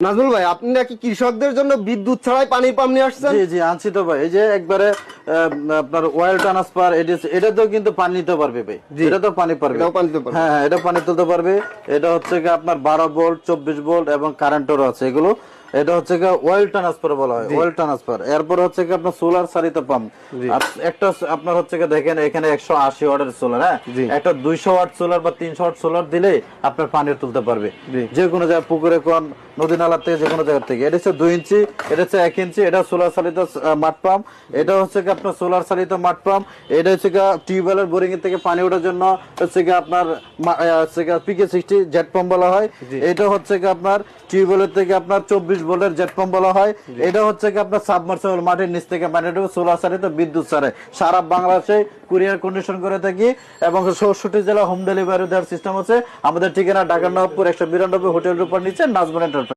নাজমুল ভাই, আপনি নাকি কৃষকদের জন্য বিদ্যুৎ ছাড়াই পানির পাম্প নিয়ে আসছেন? জি জি আনছি তো ভাই। এই যে একবারে আপনার ওয়েল ট্রান্সফার, এটাতেও কিন্তু পানি নিতে পারবে ভাই। এটা তো পানি পারবে, এটাও পানি দিতে পারবে? হ্যাঁ হ্যাঁ, এটা পানি তুলতে পারবে। এটা হচ্ছে কি আপনার 12 ভোল্ট, 24 ভোল্ট এবং কারেন্টেরও আছে এগুলো। এটা হচ্ছে কি ওয়েল ট্রান্সফার বলা হয়, ওয়েল ট্রান্সফার। এরপর হচ্ছে কি আপনার সোলার চালিত পাম্প। একটা আপনার হচ্ছে কি দেখেন এখানে 180 ওয়াটের সোলার, হ্যাঁ, একটা 200 ওয়াট সোলার বা 300 ওয়াট সোলার দিলে আপনার পানি তুলতে পারবে যে কোনো জায়গায়, পুকুরে কোন, নদী নালা থেকে, যে কোনো জায়গা থেকে। এটা হচ্ছে 2 ইঞ্চি, এটা হচ্ছে 1 ইঞ্চি। এটা সোলার চালিত মাঠ পাম্প। এটা হচ্ছে কি আপনার সোলার চালিত মাঠ পাম্প। এটা হচ্ছে কি টিউবওয়েলের বোরিং এর থেকে পানি ওঠার জন্য হচ্ছে কি আপনার হচ্ছে কি PK60 জেট পাম্প বলা হয়। এটা হচ্ছে কি আপনার টিউবওয়েলের থেকে আপনার 24 ভোল্টের জেট পাম্প বলা হয়। এটা হচ্ছে কি আপনার সাবমার্সিবল, মাটির নিচ থেকে পানি উঠবে সোলার চালিত বিদ্যুৎ ছাড়ে। সারা বাংলাদেশে কুরিয়ার কন্ডিশন করে থাকি এবং 64 জেলা হোম ডেলিভারি দেওয়ার সিস্টেম আছে। আমাদের ঠিকানা ঢাকা নবাবপুর 192 হোটেল রূপার নিচে, নাজমুল এন্টারপ্রাইজ।